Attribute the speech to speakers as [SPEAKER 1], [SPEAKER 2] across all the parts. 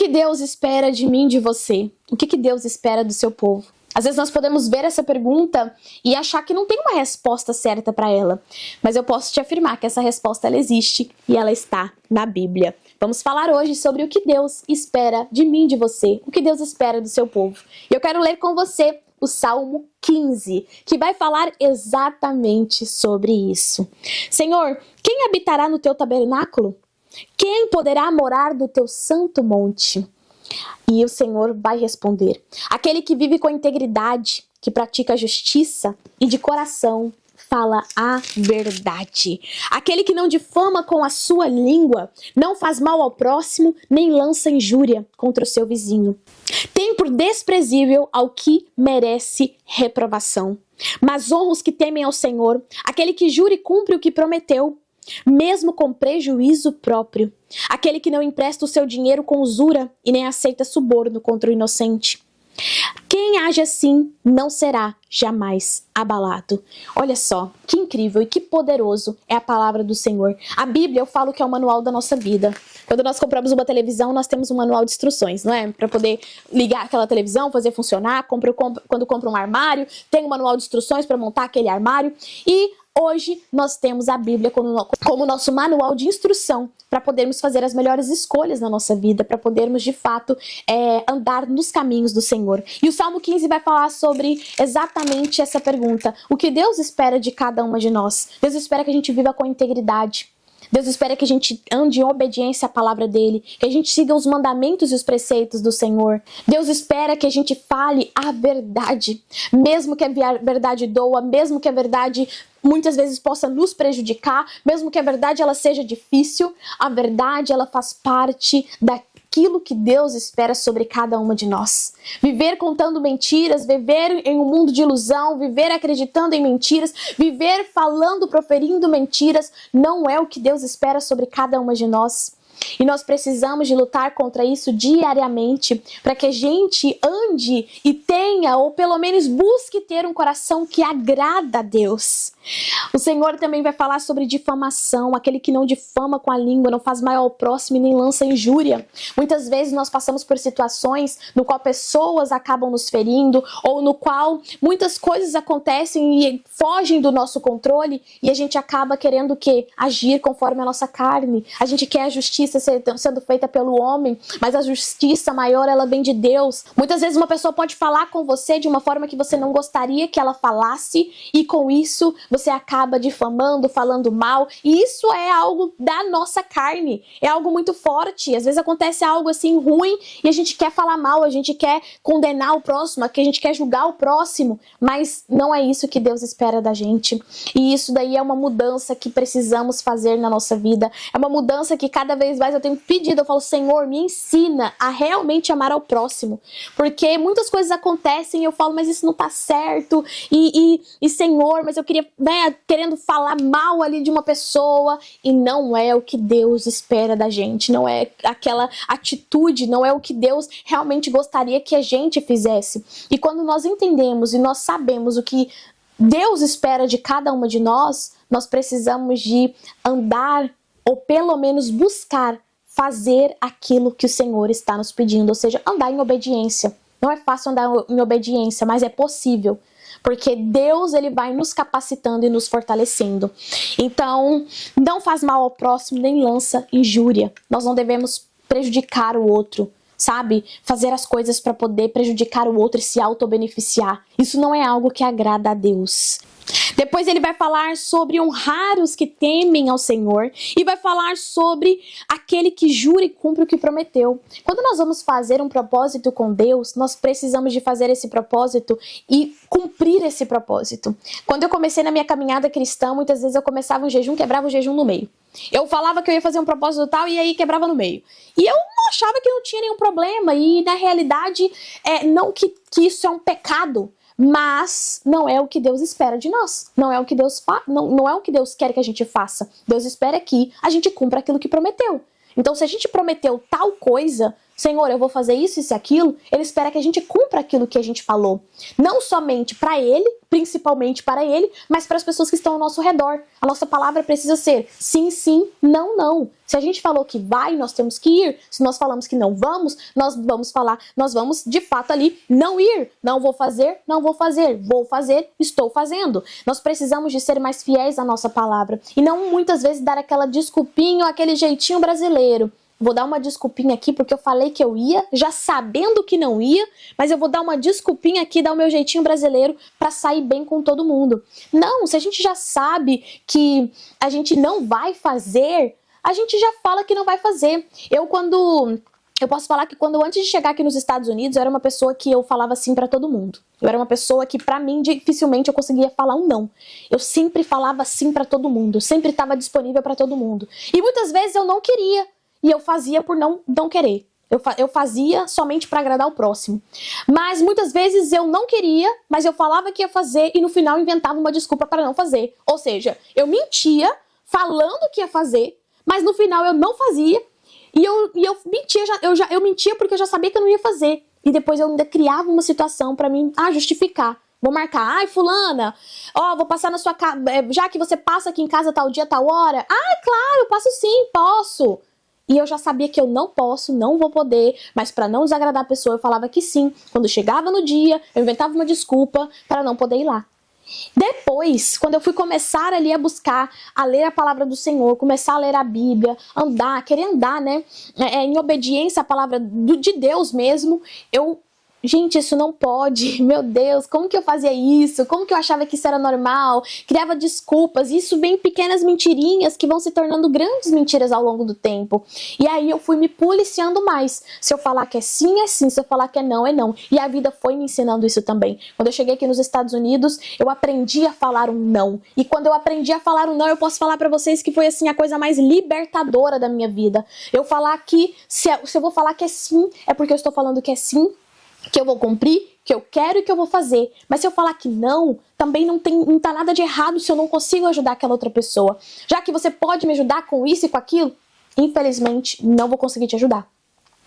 [SPEAKER 1] que Deus espera de mim, de você? O que Deus espera do seu povo? Às vezes nós podemos ver essa pergunta e achar que não tem uma resposta certa para ela. Mas eu posso te afirmar que essa resposta ela existe e ela está na Bíblia. Vamos falar hoje sobre o que Deus espera de mim, de você. O que Deus espera do seu povo. E eu quero ler com você o Salmo 15, que vai falar exatamente sobre isso. Senhor, quem habitará no teu tabernáculo? Quem poderá morar no teu santo monte? E o Senhor vai responder: aquele que vive com integridade, que pratica a justiça e de coração fala a verdade. Aquele que não difama com a sua língua, não faz mal ao próximo, nem lança injúria contra o seu vizinho. Tem por desprezível ao que merece reprovação. Mas honra os que temem ao Senhor, aquele que jura e cumpre o que prometeu, mesmo com prejuízo próprio. Aquele que não empresta o seu dinheiro com usura e nem aceita suborno contra o inocente. Quem age assim não será jamais abalado. Olha só, que incrível e que poderoso é a palavra do Senhor. A Bíblia, eu falo que é o manual da nossa vida. Quando nós compramos uma televisão, nós temos um manual de instruções, não é? Para poder ligar aquela televisão, fazer funcionar. Quando compra um armário, tem um manual de instruções para montar aquele armário. E hoje nós temos a Bíblia como nosso manual de instrução para podermos fazer as melhores escolhas na nossa vida, para podermos de fato andar nos caminhos do Senhor. E o Salmo 15 vai falar sobre exatamente essa pergunta: o que Deus espera de cada uma de nós? Deus espera que a gente viva com integridade. Deus espera que a gente ande em obediência à palavra dele, que a gente siga os mandamentos e os preceitos do Senhor. Deus espera que a gente fale a verdade, mesmo que a verdade doa, mesmo que a verdade muitas vezes possa nos prejudicar, mesmo que a verdade ela seja difícil, a verdade ela faz parte daquilo que Deus espera sobre cada uma de nós. Viver contando mentiras, viver em um mundo de ilusão, viver acreditando em mentiras, viver falando, proferindo mentiras, não é o que Deus espera sobre cada uma de nós. E nós precisamos de lutar contra isso diariamente, para que a gente ande e tenha, ou pelo menos busque ter um coração que agrada a Deus. O Senhor também vai falar sobre difamação, aquele que não difama com a língua, não faz mal ao próximo e nem lança injúria. Muitas vezes nós passamos por situações no qual pessoas acabam nos ferindo, ou no qual muitas coisas acontecem e fogem do nosso controle, e a gente acaba querendo o quê? Agir conforme a nossa carne. A gente quer a justiça sendo feita pelo homem, mas a justiça maior ela vem de Deus. Muitas vezes uma pessoa pode falar com você de uma forma que você não gostaria que ela falasse, e com isso você acaba difamando, falando mal, e isso é algo da nossa carne, é algo muito forte. Às vezes acontece algo assim ruim e a gente quer falar mal, a gente quer condenar o próximo, a gente quer julgar o próximo, mas não é isso que Deus espera da gente. E isso daí é uma mudança que precisamos fazer na nossa vida, é uma mudança que cada vez mais eu tenho pedido, eu falo: Senhor, me ensina a realmente amar ao próximo, porque muitas coisas acontecem e eu falo: mas isso não tá certo, e Senhor, mas eu queria, querendo falar mal ali de uma pessoa, e não é o que Deus espera da gente, não é aquela atitude, não é o que Deus realmente gostaria que a gente fizesse. E quando nós entendemos e nós sabemos o que Deus espera de cada uma de nós, nós precisamos de andar, ou pelo menos buscar fazer aquilo que o Senhor está nos pedindo, ou seja, andar em obediência. Não é fácil andar em obediência, mas é possível, porque Deus ele vai nos capacitando e nos fortalecendo. Então, não faz mal ao próximo, nem lança injúria. Nós não devemos prejudicar o outro, sabe? Fazer as coisas para poder prejudicar o outro e se auto-beneficiar. Isso não é algo que agrada a Deus. Depois ele vai falar sobre honrar os que temem ao Senhor e vai falar sobre aquele que jura e cumpre o que prometeu. Quando nós vamos fazer um propósito com Deus, nós precisamos de fazer esse propósito e cumprir esse propósito. Quando eu comecei na minha caminhada cristã, muitas vezes eu começava um jejum, quebrava o jejum no meio. Eu falava que eu ia fazer um propósito tal e aí quebrava no meio. E eu achava que não tinha nenhum problema, e na realidade, não que isso é um pecado, mas não é o que Deus espera de nós. Não é o que Deus não é o que Deus quer que a gente faça. Deus espera que a gente cumpra aquilo que prometeu. Então, se a gente prometeu tal coisa, Senhor, eu vou fazer isso e aquilo, Ele espera que a gente cumpra aquilo que a gente falou. Não somente para Ele, principalmente para Ele, mas para as pessoas que estão ao nosso redor. A nossa palavra precisa ser sim, sim, não, não. Se a gente falou que vai, nós temos que ir. Se nós falamos que não vamos, nós vamos de fato ali não ir. Não vou fazer, não vou fazer. Vou fazer, estou fazendo. Nós precisamos de ser mais fiéis à nossa palavra. E não muitas vezes dar aquela desculpinha ou aquele jeitinho brasileiro. Vou dar uma desculpinha aqui porque eu falei que eu ia, já sabendo que não ia, mas eu vou dar uma desculpinha aqui, dar o meu jeitinho brasileiro para sair bem com todo mundo. Não, se a gente já sabe que a gente não vai fazer, a gente já fala que não vai fazer. Eu posso falar que quando antes de chegar aqui nos Estados Unidos, eu era uma pessoa que eu falava sim para todo mundo. Eu era uma pessoa que, para mim, dificilmente eu conseguia falar um não. Eu sempre falava sim para todo mundo, eu sempre estava disponível para todo mundo. E muitas vezes eu não queria. E eu fazia por não querer. Eu fazia somente para agradar o próximo. Mas muitas vezes eu não queria, mas eu falava que ia fazer e no final inventava uma desculpa para não fazer. Ou seja, eu mentia falando que ia fazer, mas no final eu não fazia. E eu mentia, eu mentia porque eu já sabia que eu não ia fazer. E depois eu ainda criava uma situação para mim justificar. Vou marcar, ai fulana, vou passar na sua casa, já que você passa aqui em casa tal dia, tal hora. Claro, eu passo sim, posso. E eu já sabia que eu não posso, não vou poder, mas para não desagradar a pessoa eu falava que sim. Quando chegava no dia, eu inventava uma desculpa para não poder ir lá. Depois, quando eu fui começar ali a buscar, a ler a palavra do Senhor, começar a ler a Bíblia, querer andar, né, em obediência à palavra de Deus mesmo, gente, isso não pode, meu Deus, como que eu fazia isso? Como que eu achava que isso era normal? Criava desculpas, isso vem pequenas mentirinhas que vão se tornando grandes mentiras ao longo do tempo. E aí eu fui me policiando mais. Se eu falar que é sim, é sim. Se eu falar que é não, é não. E a vida foi me ensinando isso também. Quando eu cheguei aqui nos Estados Unidos, eu aprendi a falar um não. E quando eu aprendi a falar um não, eu posso falar pra vocês que foi assim a coisa mais libertadora da minha vida. Eu falar que, se eu vou falar que é sim, é porque eu estou falando que é sim, que eu vou cumprir, que eu quero e que eu vou fazer. Mas se eu falar que não, também não tá nada de errado se eu não consigo ajudar aquela outra pessoa. Já que você pode me ajudar com isso e com aquilo, infelizmente não vou conseguir te ajudar.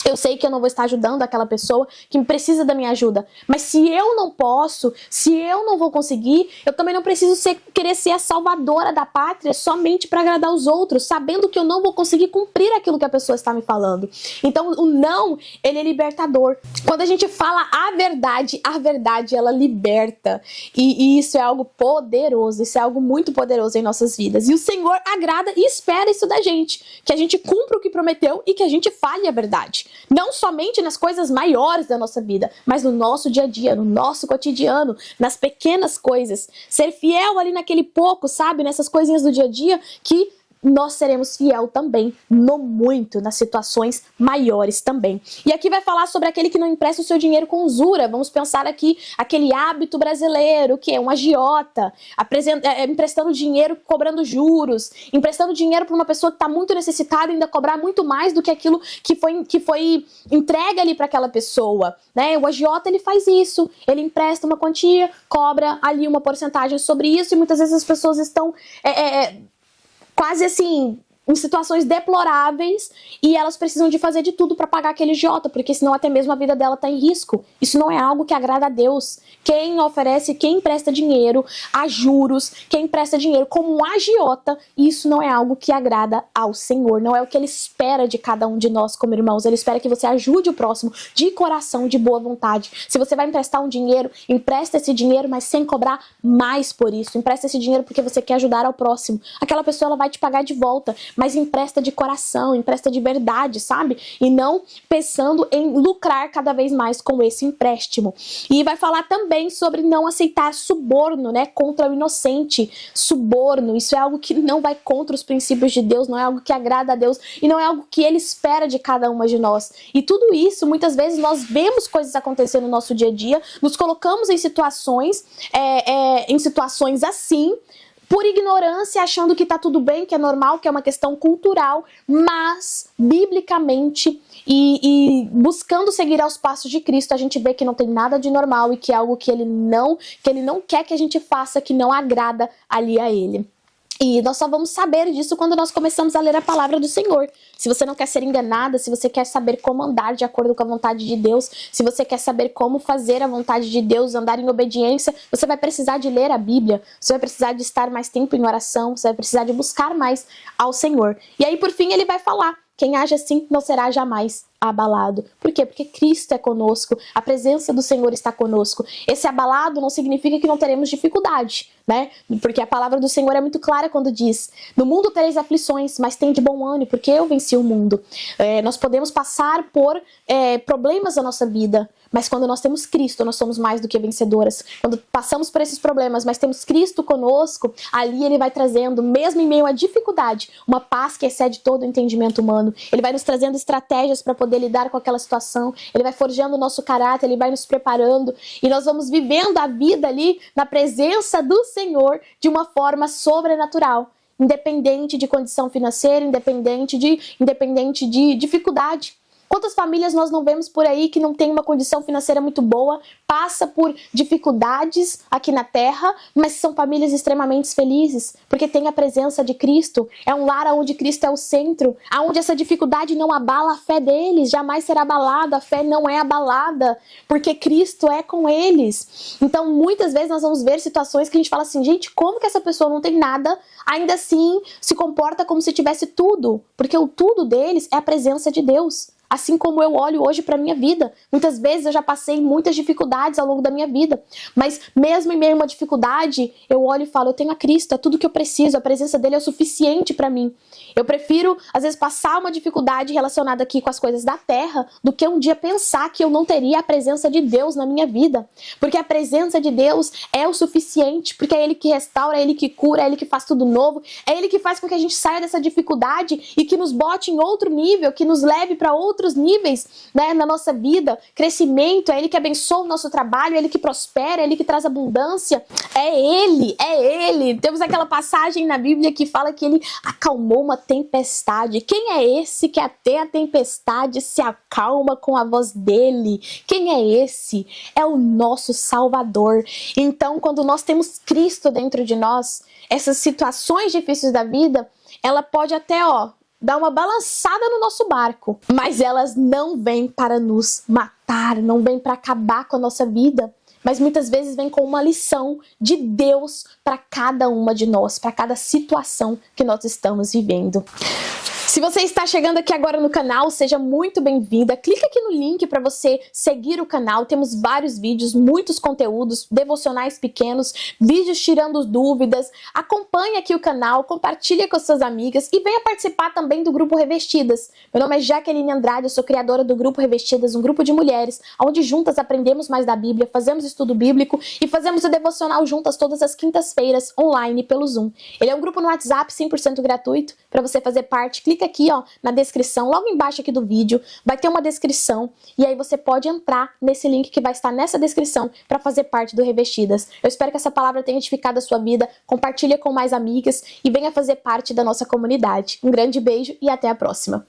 [SPEAKER 1] Eu sei que eu não vou estar ajudando aquela pessoa que precisa da minha ajuda. Mas se eu não posso, se eu não vou conseguir, eu também não preciso querer ser a salvadora da pátria somente para agradar os outros, sabendo que eu não vou conseguir cumprir aquilo que a pessoa está me falando. Então o não, ele é libertador. Quando a gente fala a verdade ela liberta. E isso é algo poderoso, isso é algo muito poderoso em nossas vidas. E o Senhor agrada e espera isso da gente. Que a gente cumpra o que prometeu e que a gente fale a verdade. Não somente nas coisas maiores da nossa vida, mas no nosso dia a dia, no nosso cotidiano, nas pequenas coisas. Ser fiel ali naquele pouco, sabe? Nessas coisinhas do dia a dia que nós seremos fiel também, no muito, nas situações maiores também. E aqui vai falar sobre aquele que não empresta o seu dinheiro com usura. Vamos pensar aqui, aquele hábito brasileiro, que é um agiota, emprestando dinheiro, cobrando juros, emprestando dinheiro para uma pessoa que está muito necessitada e ainda cobrar muito mais do que aquilo que foi entregue ali para aquela pessoa, né? O agiota, ele faz isso, ele empresta uma quantia, cobra ali uma porcentagem sobre isso e muitas vezes as pessoas estão quase assim, em situações deploráveis e elas precisam de fazer de tudo para pagar aquele agiota, porque senão até mesmo a vida dela está em risco. Isso não é algo que agrada a Deus. Quem oferece, quem empresta dinheiro a juros, quem empresta dinheiro como um agiota, isso não é algo que agrada ao Senhor. Não é o que Ele espera de cada um de nós como irmãos. Ele espera que você ajude o próximo de coração, de boa vontade. Se você vai emprestar um dinheiro, empresta esse dinheiro, mas sem cobrar mais por isso. Empresta esse dinheiro porque você quer ajudar ao próximo. Aquela pessoa, ela vai te pagar de volta, mas empresta de coração, empresta de verdade, sabe? E não pensando em lucrar cada vez mais com esse empréstimo. E vai falar também sobre não aceitar suborno, né? Contra o inocente. Suborno, isso é algo que não vai contra os princípios de Deus, não é algo que agrada a Deus e não é algo que Ele espera de cada uma de nós. E tudo isso, muitas vezes, nós vemos coisas acontecendo no nosso dia a dia, nos colocamos em situações assim, por ignorância, achando que tá tudo bem, que é normal, que é uma questão cultural, mas, biblicamente, e buscando seguir aos passos de Cristo, a gente vê que não tem nada de normal e que é algo que Ele não quer que a gente faça, que não agrada ali a Ele. E nós só vamos saber disso quando nós começamos a ler a palavra do Senhor. Se você não quer ser enganada, se você quer saber como andar de acordo com a vontade de Deus, se você quer saber como fazer a vontade de Deus, andar em obediência, você vai precisar de ler a Bíblia, você vai precisar de estar mais tempo em oração, você vai precisar de buscar mais ao Senhor. E aí, por fim, ele vai falar: quem age assim não será jamais abalado. Por quê? Porque Cristo é conosco, a presença do Senhor está conosco. Esse abalado não significa que não teremos dificuldade, né? Porque a palavra do Senhor é muito clara quando diz: no mundo tereis aflições, mas tem de bom ânimo, porque eu venci o mundo. Nós podemos passar por problemas na nossa vida, mas quando nós temos Cristo, nós somos mais do que vencedoras. Quando passamos por esses problemas, mas temos Cristo conosco, ali Ele vai trazendo, mesmo em meio à dificuldade, uma paz que excede todo o entendimento humano. Ele vai nos trazendo estratégias para poder lidar com aquela situação. Ele vai forjando o nosso caráter, Ele vai nos preparando, e nós vamos vivendo a vida ali na presença do Senhor de uma forma sobrenatural, independente de condição financeira, independente de dificuldade. Quantas famílias nós não vemos por aí que não tem uma condição financeira muito boa, passa por dificuldades aqui na terra, mas são famílias extremamente felizes, porque tem a presença de Cristo. É um lar onde Cristo é o centro, onde essa dificuldade não abala a fé deles, jamais será abalada, a fé não é abalada, porque Cristo é com eles. Então, muitas vezes nós vamos ver situações que a gente fala assim: gente, como que essa pessoa não tem nada, ainda assim se comporta como se tivesse tudo? Porque o tudo deles é a presença de Deus. Assim como eu olho hoje para a minha vida. Muitas vezes eu já passei muitas dificuldades ao longo da minha vida. Mas mesmo em meio a uma dificuldade, eu olho e falo: eu tenho a Cristo, é tudo que eu preciso, a presença dele é o suficiente para mim. Eu prefiro, às vezes, passar uma dificuldade relacionada aqui com as coisas da terra, do que um dia pensar que eu não teria a presença de Deus na minha vida. Porque a presença de Deus é o suficiente, porque é Ele que restaura, é Ele que cura, é Ele que faz tudo novo, é Ele que faz com que a gente saia dessa dificuldade e que nos bote em outro nível, que nos leve para outros níveis, né, na nossa vida, crescimento. É Ele que abençoa o nosso trabalho, é Ele que prospera, é Ele que traz abundância, é Ele. Temos aquela passagem na Bíblia que fala que Ele acalmou uma tempestade. Quem é esse que até a tempestade se acalma com a voz dele? Quem é esse? É o nosso Salvador. Então, quando nós temos Cristo dentro de nós, essas situações difíceis da vida, ela pode até, dar uma balançada no nosso barco, mas elas não vêm para nos matar, não vêm para acabar com a nossa vida, mas muitas vezes vêm com uma lição de Deus para cada uma de nós, para cada situação que nós estamos vivendo. Se você está chegando aqui agora no canal, seja muito bem-vinda. Clica aqui no link para você seguir o canal. Temos vários vídeos, muitos conteúdos, devocionais pequenos, vídeos tirando dúvidas. Acompanhe aqui o canal, compartilhe com suas amigas e venha participar também do Grupo Revestidas. Meu nome é Jaqueline Andrade, eu sou criadora do Grupo Revestidas, um grupo de mulheres, onde juntas aprendemos mais da Bíblia, fazemos estudo bíblico e fazemos o devocional juntas todas as quintas-feiras, online, pelo Zoom. Ele é um grupo no WhatsApp 100% gratuito para você fazer parte. Clica aqui, na descrição, logo embaixo aqui do vídeo, vai ter uma descrição e aí você pode entrar nesse link que vai estar nessa descrição para fazer parte do Revestidas. Eu espero que essa palavra tenha edificado a sua vida, compartilhe com mais amigas e venha fazer parte da nossa comunidade. Um grande beijo e até a próxima!